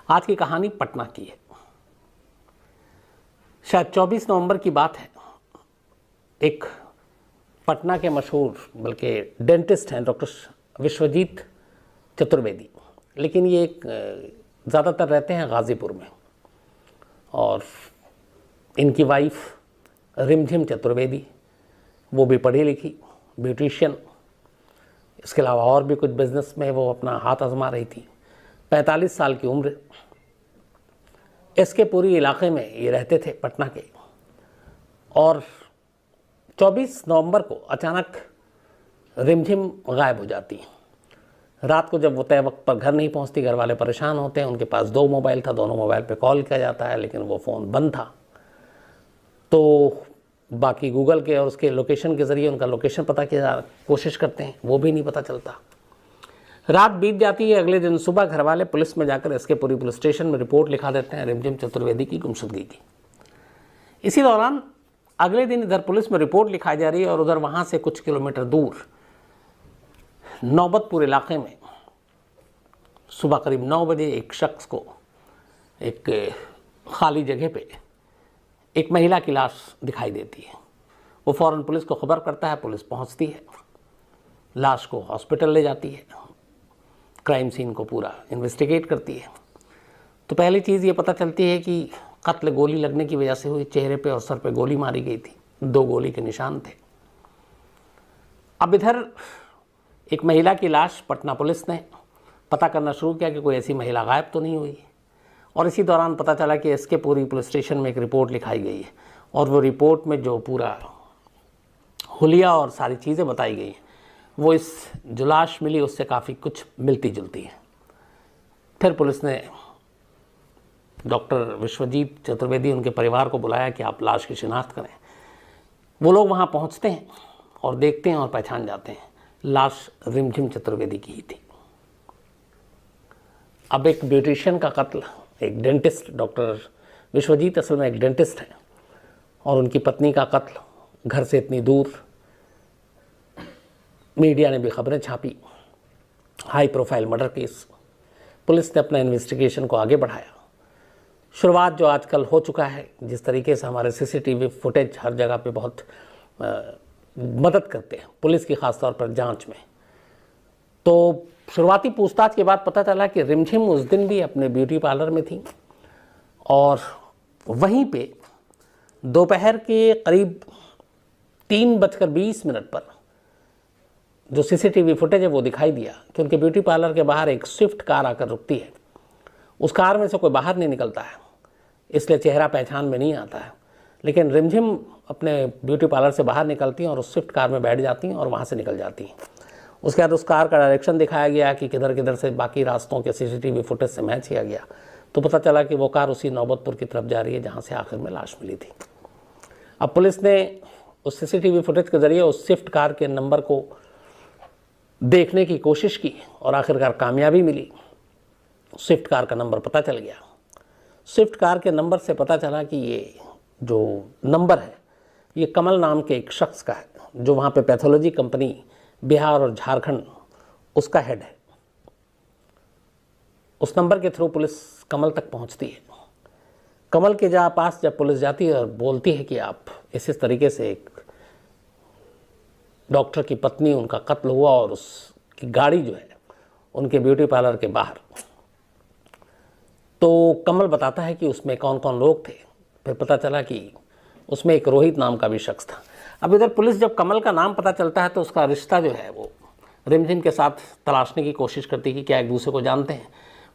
आज की कहानी पटना की है। शायद 24 नवंबर की बात है। एक पटना के मशहूर बल्कि डेंटिस्ट हैं डॉक्टर विश्वजीत चतुर्वेदी, लेकिन ये एक ज़्यादातर रहते हैं गाज़ीपुर में, और इनकी वाइफ रिमझिम चतुर्वेदी, वो भी पढ़ी लिखी ब्यूटिशियन, इसके अलावा और भी कुछ बिजनेस में वो अपना हाथ आजमा रही थी। 45 साल की उम्र। इसके पूरी इलाके में ये रहते थे पटना के। और 24 नवंबर को अचानक रिमझिम गायब हो जाती। रात को जब वो तय वक्त पर घर नहीं पहुंचती, घर वाले परेशान होते हैं। उनके पास 2 मोबाइल था, दोनों मोबाइल पे कॉल किया जाता है, लेकिन वो फ़ोन बंद था। तो बाकी गूगल के और उसके लोकेशन के ज़रिए उनका लोकेशन पता किया कोशिश करते हैं, वो भी नहीं पता चलता। रात बीत जाती है। अगले दिन सुबह घर वाले पुलिस में जाकर इसके पूरी पुलिस स्टेशन में रिपोर्ट लिखा देते हैं रिमझिम चतुर्वेदी की गुमशुदगी की। इसी दौरान अगले दिन इधर पुलिस में रिपोर्ट लिखाई जा रही है और उधर वहाँ से कुछ किलोमीटर दूर नौबतपुर इलाके में सुबह करीब 9 बजे एक शख्स को एक खाली जगह पे एक महिला की लाश दिखाई देती है। वो फ़ौरन पुलिस को खबर करता है, पुलिस पहुंचती है, लाश को हॉस्पिटल ले जाती है, क्राइम सीन को पूरा इन्वेस्टिगेट करती है। तो पहली चीज़ ये पता चलती है कि कत्ल गोली लगने की वजह से हुई। चेहरे पे और सर पे गोली मारी गई थी, 2 गोली के निशान थे। अब इधर एक महिला की लाश पटना पुलिस ने पता करना शुरू किया कि कोई ऐसी महिला गायब तो नहीं हुई। और इसी दौरान पता चला कि इसके पूरी पुलिस स्टेशन में एक रिपोर्ट लिखाई गई है, और वो रिपोर्ट में जो पूरा हुलिया और सारी चीज़ें बताई गई हैं वो इस जो लाश मिली उससे काफ़ी कुछ मिलती जुलती है। फिर पुलिस ने डॉक्टर विश्वजीत चतुर्वेदी उनके परिवार को बुलाया कि आप लाश की शिनाख्त करें। वो लोग वहाँ पहुँचते हैं और देखते हैं और पहचान जाते हैं लाश रिमझिम चतुर्वेदी की ही थी। अब एक ब्यूटिशियन का कत्ल, एक डेंटिस्ट, डॉक्टर विश्वजीत असल में एक डेंटिस्ट हैं, और उनकी पत्नी का कत्ल घर से इतनी दूर, मीडिया ने भी खबरें छापी, high profile murder case. Police ने अपना इन्वेस्टिगेशन को आगे बढ़ाया। शुरुआत जो आजकल हो चुका है, जिस तरीके से हमारे सीसीटीवी फुटेज हर जगह पे बहुत मदद करते हैं पुलिस की, ख़ास तौर पर जांच में। तो शुरुआती पूछताछ के बाद पता चला कि रिमझिम उस दिन भी अपने ब्यूटी पार्लर में थी, और वहीं पे दोपहर के करीब 3:20 पर जो सीसीटीवी फुटेज है वो दिखाई दिया कि उनके ब्यूटी पार्लर के बाहर एक स्विफ्ट कार आकर रुकती है। उस कार में से कोई बाहर नहीं निकलता है, इसलिए चेहरा पहचान में नहीं आता है। लेकिन रिमझिम अपने ब्यूटी पार्लर से बाहर निकलती हैं और उस स्विफ्ट कार में बैठ जाती हैं और वहाँ से निकल जाती हैं। उसके बाद उस कार का डायरेक्शन दिखाया गया कि किधर किधर से बाकी रास्तों के सीसीटीवी फुटेज से मैच किया गया, तो पता चला कि वो कार उसी नौबतपुर की तरफ जा रही है जहाँ से आखिर में लाश मिली थी। अब पुलिस ने उस सीसीटीवी फुटेज के ज़रिए उस स्विफ्ट कार के नंबर को देखने की कोशिश की और आखिरकार कामयाबी मिली। स्विफ्ट कार का नंबर पता चल गया। स्विफ्ट कार के नंबर से पता चला कि ये जो नंबर है ये कमल नाम के एक शख्स का है, जो वहाँ पे पैथोलॉजी कंपनी बिहार और झारखंड उसका हेड है। उस नंबर के थ्रू पुलिस कमल तक पहुँचती है। कमल के पास जब पुलिस जाती है और बोलती है कि आप इस तरीके से एक डॉक्टर की पत्नी, उनका कत्ल हुआ और उसकी गाड़ी जो है उनके ब्यूटी पार्लर के बाहर, तो कमल बताता है कि उसमें कौन कौन लोग थे। फिर पता चला कि उसमें एक रोहित नाम का भी शख्स था। अब इधर पुलिस जब कमल का नाम पता चलता है तो उसका रिश्ता जो है वो रिमझिम के साथ तलाशने की कोशिश करती है कि क्या एक दूसरे को जानते हैं।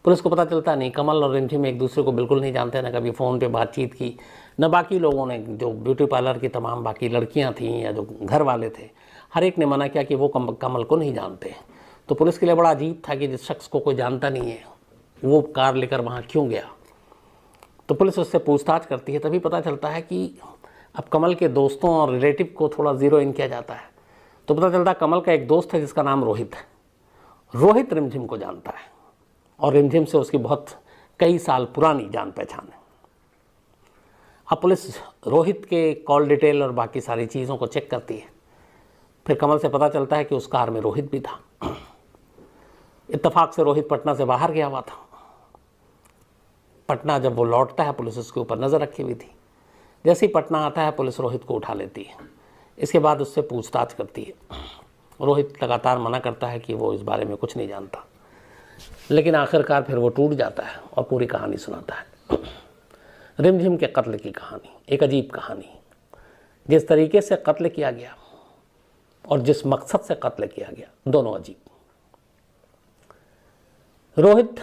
पुलिस को पता चलता नहीं, कमल और रिमझिम एक दूसरे को बिल्कुल नहीं जानते, न कभी फ़ोन पे बातचीत की, न बाकी लोगों ने, जो ब्यूटी पार्लर की तमाम बाकी लड़कियां थीं या जो घर वाले थे, हर एक ने मना किया कि वो कमल को नहीं जानते। तो पुलिस के लिए बड़ा अजीब था कि जिस शख्स को कोई जानता नहीं है वो कार लेकर वहाँ क्यों गया। तो पुलिस उससे पूछताछ करती है, तभी पता चलता है कि अब कमल के दोस्तों और रिलेटिव को थोड़ा ज़ीरो इन किया जाता है। तो पता चलता है कमल का एक दोस्त है जिसका नाम रोहित है। रोहित रिमझिम को जानता है और रिमझिम से उसकी बहुत कई साल पुरानी जान पहचान है। अब पुलिस रोहित के कॉल डिटेल और बाकी सारी चीज़ों को चेक करती है। फिर कमल से पता चलता है कि उस कार में रोहित भी था। इत्तेफाक से रोहित पटना से बाहर गया हुआ था। पटना जब वो लौटता है पुलिस उसके ऊपर नज़र रखी हुई थी। जैसे ही पटना आता है पुलिस रोहित को उठा लेती है। इसके बाद उससे पूछताछ करती है। रोहित लगातार मना करता है कि वो इस बारे में कुछ नहीं जानता, लेकिन आखिरकार फिर वो टूट जाता है और पूरी कहानी सुनाता है। रिमझिम के कत्ल की कहानी एक अजीब कहानी, जिस तरीके से कत्ल किया गया और जिस मकसद से कत्ल किया गया, दोनों अजीब। रोहित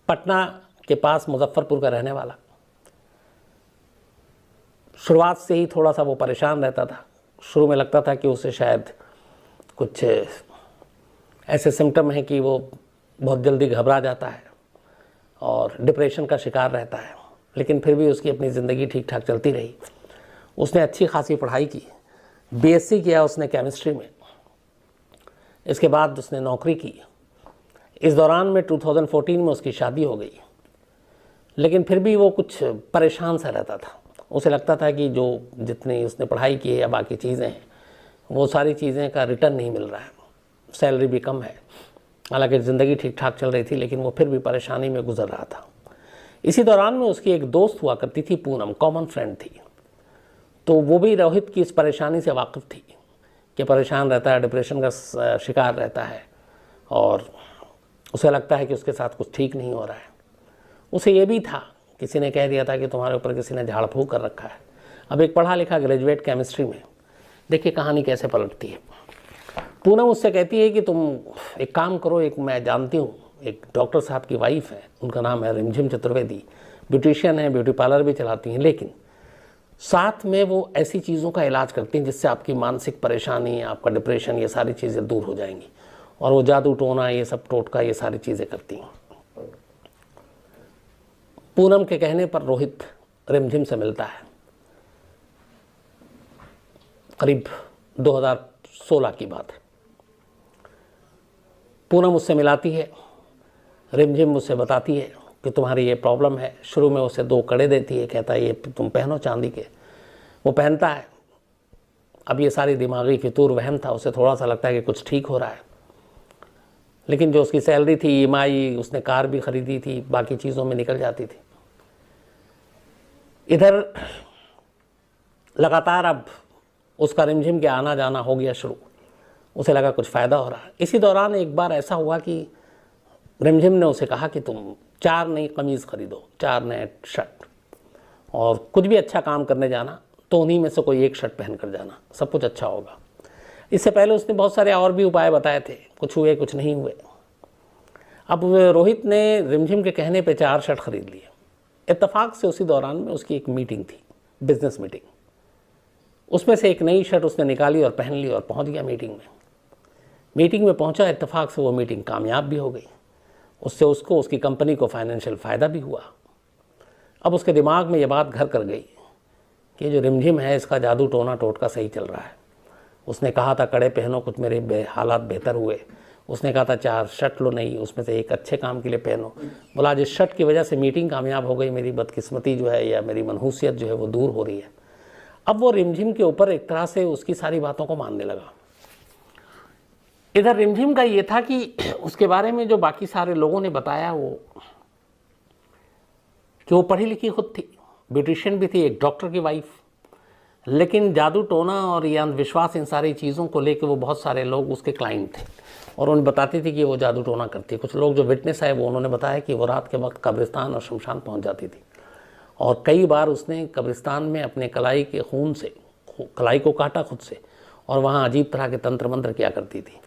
पटना के पास मुजफ्फरपुर का रहने वाला, शुरुआत से ही थोड़ा सा वो परेशान रहता था। शुरू में लगता था कि उसे शायद कुछ ऐसे सिम्टम हैं कि वो बहुत जल्दी घबरा जाता है और डिप्रेशन का शिकार रहता है, लेकिन फिर भी उसकी अपनी ज़िंदगी ठीक ठाक चलती रही। उसने अच्छी खासी पढ़ाई की, बीएससी किया उसने केमिस्ट्री में। इसके बाद उसने नौकरी की। इस दौरान में 2014 में उसकी शादी हो गई, लेकिन फिर भी वो कुछ परेशान सा रहता था। उसे लगता था कि जो जितनी उसने पढ़ाई की है या बाकी चीज़ें हैं, वो सारी चीज़ें का रिटर्न नहीं मिल रहा है, सैलरी भी कम है। हालांकि ज़िंदगी ठीक ठाक चल रही थी, लेकिन वो फिर भी परेशानी में गुजर रहा था। इसी दौरान में उसकी एक दोस्त हुआ करती थी, पूनम, कॉमन फ्रेंड थी। तो वो भी रोहित की इस परेशानी से वाकिफ़ थी कि परेशान रहता है, डिप्रेशन का शिकार रहता है और उसे लगता है कि उसके साथ कुछ ठीक नहीं हो रहा है। उसे ये भी था, किसी ने कह दिया था कि तुम्हारे ऊपर किसी ने झाड़ फूंक कर रखा है। अब एक पढ़ा लिखा ग्रेजुएट केमिस्ट्री में, देखिए कहानी कैसे पलटती है। पूनम उससे कहती है कि तुम एक काम करो, एक मैं जानती हूँ एक डॉक्टर साहब की वाइफ है, उनका नाम है रिमझिम चतुर्वेदी, ब्यूटिशियन है, ब्यूटी पार्लर भी चलाती हैं, लेकिन साथ में वो ऐसी चीज़ों का इलाज करती हैं जिससे आपकी मानसिक परेशानी, आपका डिप्रेशन, ये सारी चीज़ें दूर हो जाएंगी। और वो जादू टोना, ये सब टोटका, ये सारी चीज़ें करती हैं। पूनम के कहने पर रोहित रिमझिम से मिलता है। करीब 2016 की बात है। पूनम उससे मिलाती है, रिमझिम उससे बताती है कि तुम्हारी ये प्रॉब्लम है। शुरू में उसे 2 कड़े देती है, कहता है ये तुम पहनो चांदी के। वो पहनता है। अब ये सारी दिमागी फितूर वहम था, उसे थोड़ा सा लगता है कि कुछ ठीक हो रहा है, लेकिन जो उसकी सैलरी थी, ईएमआई, उसने कार भी खरीदी थी, बाकी चीज़ों में निकल जाती थी। इधर लगातार अब उसका रिमझिम के आना जाना हो गया शुरू। उसे लगा कुछ फ़ायदा हो रहा है। इसी दौरान एक बार ऐसा हुआ कि रिमझिम ने उसे कहा कि तुम 4 नई कमीज़ खरीदो, 4 नए शर्ट, और कुछ भी अच्छा काम करने जाना तो उन्हीं में से कोई एक शर्ट पहन कर जाना, सब कुछ अच्छा होगा। इससे पहले उसने बहुत सारे और भी उपाय बताए थे, कुछ हुए कुछ नहीं हुए। अब रोहित ने रिमझिम के कहने पे 4 शर्ट खरीद लिए। इत्तेफाक से उसी दौरान में उसकी एक मीटिंग थी, बिजनेस मीटिंग। उसमें से एक नई शर्ट उसने निकाली और पहन ली और पहुंच गया मीटिंग में। मीटिंग में पहुंचा, इत्तेफाक से वो मीटिंग कामयाब भी हो गई। उससे उसको, उसकी कंपनी को फाइनेंशियल फ़ायदा भी हुआ। अब उसके दिमाग में ये बात घर कर गई कि जो रिमझिम है इसका जादू टोना टोटका सही चल रहा है। उसने कहा था कड़े पहनो, कुछ मेरे हालात बेहतर हुए। उसने कहा था 4 शर्ट लो नहीं, उसमें से एक अच्छे काम के लिए पहनो। बोला जिस शर्ट की वजह से मीटिंग कामयाब हो गई, मेरी बदकिस्मती जो है या मेरी मनहूसियत जो है वो दूर हो रही है। अब वो रिमझिम के ऊपर एक तरह से उसकी सारी बातों को मानने लगा। इधर रिमझिम का ये था कि उसके बारे में जो बाकी सारे लोगों ने बताया कि वो पढ़ी लिखी खुद थी, ब्यूटिशियन भी थी, एक डॉक्टर की वाइफ, लेकिन जादू टोना और ये अंधविश्वास, इन सारी चीज़ों को लेकर वो बहुत सारे लोग उसके क्लाइंट थे और उन्हें बताती थी कि वो जादू टोना करती है। कुछ लोग जो विटनेस है वो उन्होंने बताया कि वो रात के वक्त कब्रिस्तान और शमशान पहुंच जाती थी और कई बार उसने कब्रिस्तान में अपने कलाई के खून से कलाई को काटा खुद से और वहाँ अजीब तरह के तंत्र मंत्र किया करती थी।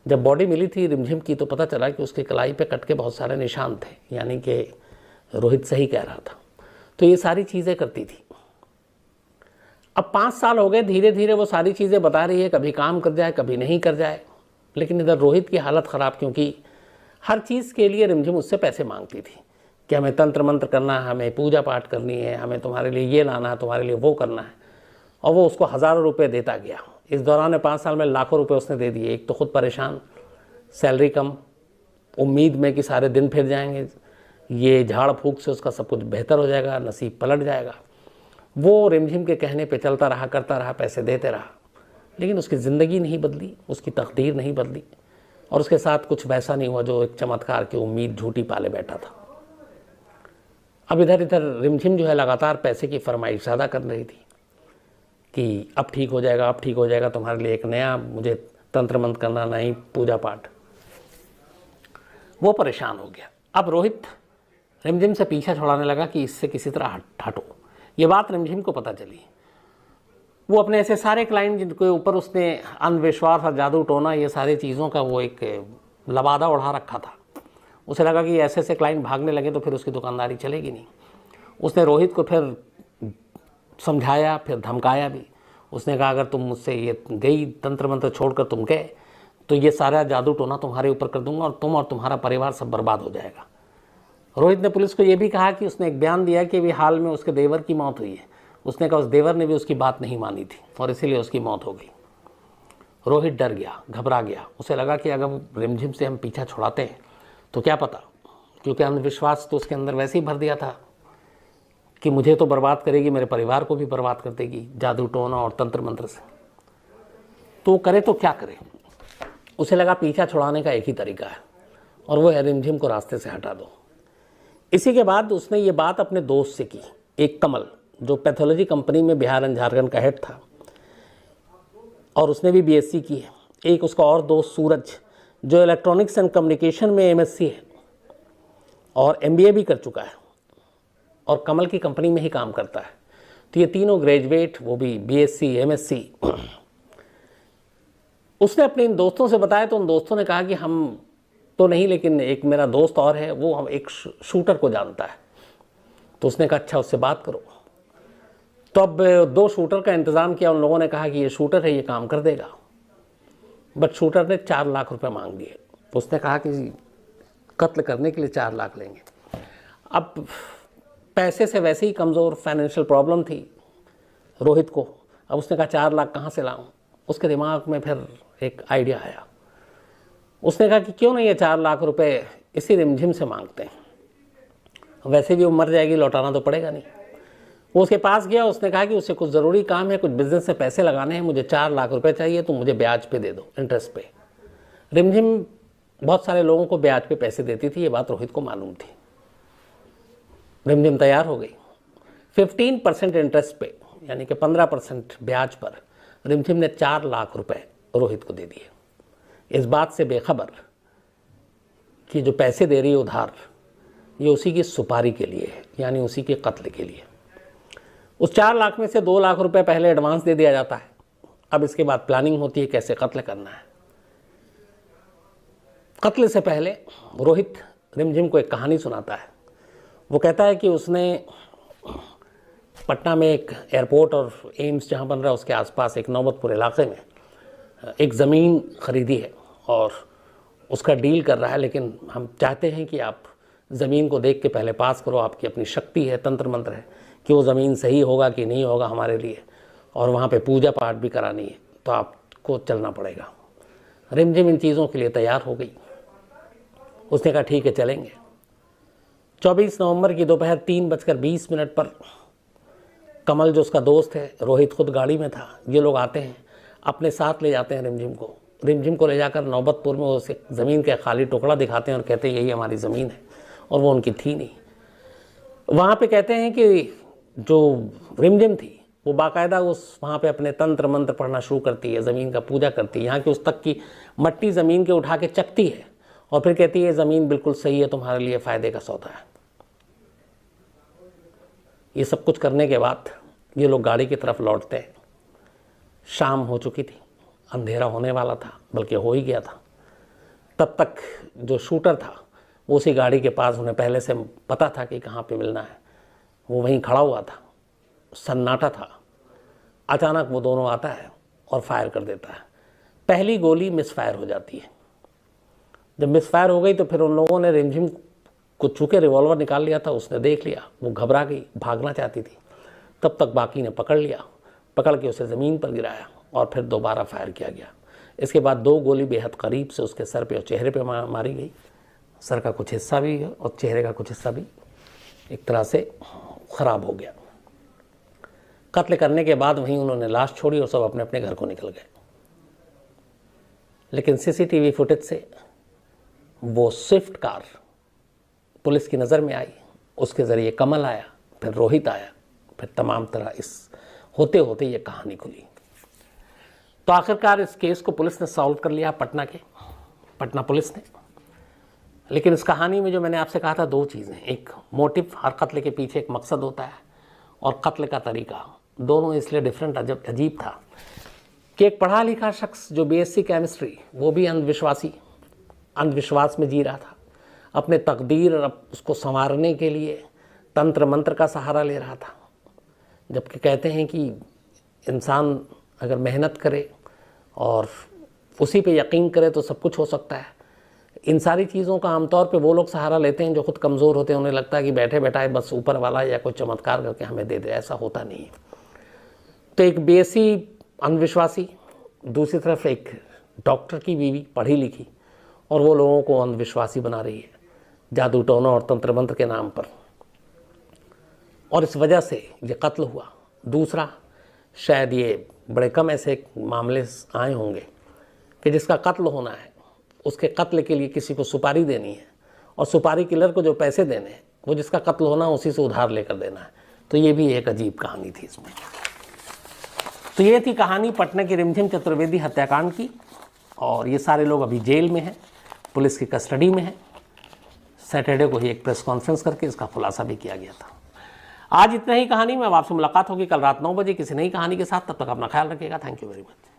जब बॉडी मिली थी रिमझिम की तो पता चला कि उसकी कलाई पे कट के बहुत सारे निशान थे, यानी कि रोहित सही कह रहा था। तो ये सारी चीज़ें करती थी। अब 5 साल हो गए, धीरे धीरे वो सारी चीज़ें बता रही है, कभी काम कर जाए कभी नहीं कर जाए। लेकिन इधर रोहित की हालत ख़राब, क्योंकि हर चीज़ के लिए रिमझिम उससे पैसे मांगती थी कि हमें तंत्र मंत्र करना है, हमें पूजा पाठ करनी है, हमें तुम्हारे लिए ये लाना है, तुम्हारे लिए वो करना है। और वो उसको हज़ारों रुपये देता गया। इस दौरान 5 साल में लाखों रुपए उसने दे दिए। एक तो खुद परेशान, सैलरी कम, उम्मीद में कि सारे दिन फिर जाएंगे, ये झाड़ फूक से उसका सब कुछ बेहतर हो जाएगा, नसीब पलट जाएगा। वो रिमझिम के कहने पे चलता रहा, करता रहा, पैसे देते रहा, लेकिन उसकी ज़िंदगी नहीं बदली, उसकी तकदीर नहीं बदली। और उसके साथ कुछ वैसा नहीं हुआ जो एक चमत्कार की उम्मीद झूठी पाले बैठा था। अब इधर इधर रिमझिम जो है लगातार पैसे की फरमाइश ज़्यादा कर रही थी कि अब ठीक हो जाएगा, अब ठीक हो जाएगा, तुम्हारे लिए एक नया मुझे तंत्र मंत्र करना, नई पूजा पाठ। वो परेशान हो गया। अब रोहित रिमझिम से पीछा छुड़ाने लगा कि इससे किसी तरह हटो। ये बात रिमझिम को पता चली। वो अपने ऐसे सारे क्लाइंट जिनके ऊपर उसने अंधविश्वास और जादू टोना ये सारी चीज़ों का वो एक लबादा उड़ा रखा था, उसे लगा कि ऐसे ऐसे क्लाइंट भागने लगे तो फिर उसकी दुकानदारी चलेगी नहीं। उसने रोहित को फिर समझाया, फिर धमकाया भी। उसने कहा अगर तुम मुझसे ये गई तंत्र मंत्र छोड़कर तुम गए तो ये सारा जादू टोना तुम्हारे ऊपर कर दूंगा और तुम और तुम्हारा परिवार सब बर्बाद हो जाएगा। रोहित ने पुलिस को ये भी कहा कि उसने एक बयान दिया कि अभी हाल में उसके देवर की मौत हुई है। उसने कहा उस देवर ने भी उसकी बात नहीं मानी थी और इसीलिए उसकी मौत हो गई। रोहित डर गया, घबरा गया। उसे लगा कि अगर रिमझिम से हम पीछा छुड़ाते हैं तो क्या पता, क्योंकि अंधविश्वास तो उसके अंदर वैसे ही भर दिया था कि मुझे तो बर्बाद करेगी, मेरे परिवार को भी बर्बाद कर देगी जादू टोना और तंत्र मंत्र से। तो करे तो क्या करे। उसे लगा पीछा छुड़ाने का एक ही तरीका है और वो है रिमझिम को रास्ते से हटा दो। इसी के बाद उसने ये बात अपने दोस्त से की, एक कमल जो पैथोलॉजी कंपनी में बिहार एंड झारखंड का हेड था और उसने भी बीएससी की है। एक उसका और दोस्त सूरज जो इलेक्ट्रॉनिक्स एंड कम्युनिकेशन में एमएससी है और एमबीए भी कर चुका है और कमल की कंपनी में ही काम करता है। तो ये तीनों ग्रेजुएट, वो भी बीएससी एमएससी। उसने अपने इन दोस्तों से बताया तो उन दोस्तों ने कहा कि हम तो नहीं, लेकिन एक मेरा दोस्त और है, वो हम एक शूटर को जानता है। तो उसने कहा अच्छा उससे बात करो। तो अब 2 शूटर का इंतज़ाम किया। उन लोगों ने कहा कि ये शूटर है, ये काम कर देगा। बट शूटर ने 4 लाख रुपए मांग दिए। उसने कहा कि कत्ल करने के लिए 4 लाख लेंगे। अब पैसे से वैसे ही कमज़ोर, फाइनेंशियल प्रॉब्लम थी रोहित को। अब उसने कहा 4 लाख कहाँ से लाऊं। उसके दिमाग में फिर एक आइडिया आया। उसने कहा कि क्यों नहीं ये 4 लाख रुपए इसी रिमझिम से मांगते हैं, वैसे भी वो मर जाएगी, लौटाना तो पड़ेगा नहीं। वो उसके पास गया। उसने कहा कि उसे कुछ ज़रूरी काम है, कुछ बिजनेस में पैसे लगाने हैं, मुझे 4 लाख रुपए चाहिए, तो मुझे ब्याज पे दे दो, इंटरेस्ट पे। रिमझिम बहुत सारे लोगों को ब्याज पे पैसे देती थी, ये बात रोहित को मालूम थी। रिमझिम तैयार हो गई। 15% इंटरेस्ट पे, यानी कि 15% ब्याज पर रिमझिम ने 4 लाख रुपए रोहित को दे दिए, इस बात से बेखबर कि जो पैसे दे रही है उधार, ये उसी की सुपारी के लिए है, यानी उसी के कत्ल के लिए। उस 4 लाख में से 2 लाख रुपए पहले एडवांस दे दिया जाता है। अब इसके बाद प्लानिंग होती है कैसे कत्ल करना है। कत्ल से पहले रोहित रिमझिम को एक कहानी सुनाता है। वो कहता है कि उसने पटना में एक एयरपोर्ट और एम्स जहाँ बन रहा है उसके आसपास एक नौबतपुर इलाके में एक ज़मीन खरीदी है और उसका डील कर रहा है, लेकिन हम चाहते हैं कि आप ज़मीन को देख के पहले पास करो। आपकी अपनी शक्ति है, तंत्र मंत्र है कि वो ज़मीन सही होगा कि नहीं होगा हमारे लिए, और वहाँ पे पूजा पाठ भी करानी है, तो आपको चलना पड़ेगा। रिमझिम इन चीज़ों के लिए तैयार हो गई। उसने कहा ठीक है चलेंगे। 24 नवंबर की दोपहर 3:20 पर कमल जो उसका दोस्त है, रोहित खुद गाड़ी में था, ये लोग आते हैं, अपने साथ ले जाते हैं रिमझिम को ले जाकर नौबतपुर में उस ज़मीन का खाली टुकड़ा दिखाते हैं और कहते हैं यही हमारी ज़मीन है, और वो उनकी थी नहीं। वहाँ पे कहते हैं कि जो रिमझिम थी वो बाकायदा उस वहाँ पे अपने तंत्र मंत्र पढ़ना शुरू करती है, ज़मीन का पूजा करती है, यहाँ की उस तक की मट्टी ज़मीन के उठा के चखती है और फिर कहती है ज़मीन बिल्कुल सही है, तुम्हारे लिए फ़ायदे का सौदा है। ये सब कुछ करने के बाद ये लोग गाड़ी की तरफ लौटते हैं। शाम हो चुकी थी, अंधेरा होने वाला था, बल्कि हो ही गया था। तब तक जो शूटर था वो उसी गाड़ी के पास, उन्हें पहले से पता था कि कहाँ पे मिलना है, वो वहीं खड़ा हुआ था। सन्नाटा था। अचानक वो दोनों आता है और फायर कर देता है। पहली गोली मिसफायर हो जाती है। जब मिसफायर हो गई तो फिर उन लोगों ने रिमझिम को चूँकि रिवॉल्वर निकाल लिया था, उसने देख लिया, वो घबरा गई, भागना चाहती थी। तब तक बाकी ने पकड़ लिया, पकड़ के उसे ज़मीन पर गिराया और फिर दोबारा फायर किया गया। इसके बाद 2 गोली बेहद करीब से उसके सर पे और चेहरे पे मारी गई। सर का कुछ हिस्सा भी और चेहरे का कुछ हिस्सा भी एक तरह से ख़राब हो गया। कत्ल करने के बाद वहीं उन्होंने लाश छोड़ी और सब अपने अपने घर को निकल गए। लेकिन सीसीटीवी फुटेज से वो स्विफ्ट कार पुलिस की नज़र में आई, उसके ज़रिए कमल आया, फिर रोहित आया, फिर तमाम तरह इस होते होते ये कहानी खुली। तो आखिरकार इस केस को पुलिस ने सॉल्व कर लिया, पटना पुलिस ने। लेकिन इस कहानी में जो मैंने आपसे कहा था, दो चीज़ें, एक मोटिव, हर कत्ल के पीछे एक मकसद होता है, और कत्ल का तरीका, दोनों इसलिए डिफरेंट अजीब था कि एक पढ़ा लिखा शख्स जो बीएससी केमिस्ट्री, वो भी अंधविश्वास में जी रहा था, अपने तकदीर और उसको संवारने के लिए तंत्र मंत्र का सहारा ले रहा था। जबकि कहते हैं कि इंसान अगर मेहनत करे और उसी पे यकीन करे तो सब कुछ हो सकता है। इन सारी चीज़ों का आमतौर पे वो लोग सहारा लेते हैं जो खुद कमज़ोर होते हैं, उन्हें लगता है कि बैठे बैठाए बस ऊपर वाला या कोई चमत्कार करके हमें दे दे, ऐसा होता नहीं है। तो एक बीएससी अंधविश्वासी, दूसरी तरफ एक डॉक्टर की बीवी पढ़ी लिखी, और वो लोगों को अंधविश्वासी बना रही है जादू टोना और तंत्र मंत्र के नाम पर, और इस वजह से ये कत्ल हुआ। दूसरा, शायद ये बड़े कम ऐसे मामले आए होंगे कि जिसका कत्ल होना है, उसके कत्ल के लिए किसी को सुपारी देनी है, और सुपारी किलर को जो पैसे देने हैं वो जिसका कत्ल होना है उसी से उधार लेकर देना है। तो ये भी एक अजीब कहानी थी इसमें। तो ये थी कहानी पटना की रिमझिम चतुर्वेदी हत्याकांड की, और ये सारे लोग अभी जेल में हैं, पुलिस की कस्टडी में हैं। सैटरडे को ही एक प्रेस कॉन्फ्रेंस करके इसका खुलासा भी किया गया था। आज इतना ही कहानी में। अब आपसे मुलाकात होगी कल रात 9 बजे किसी नई कहानी के साथ। तब तक अपना ख्याल रखिएगा। Thank you very much.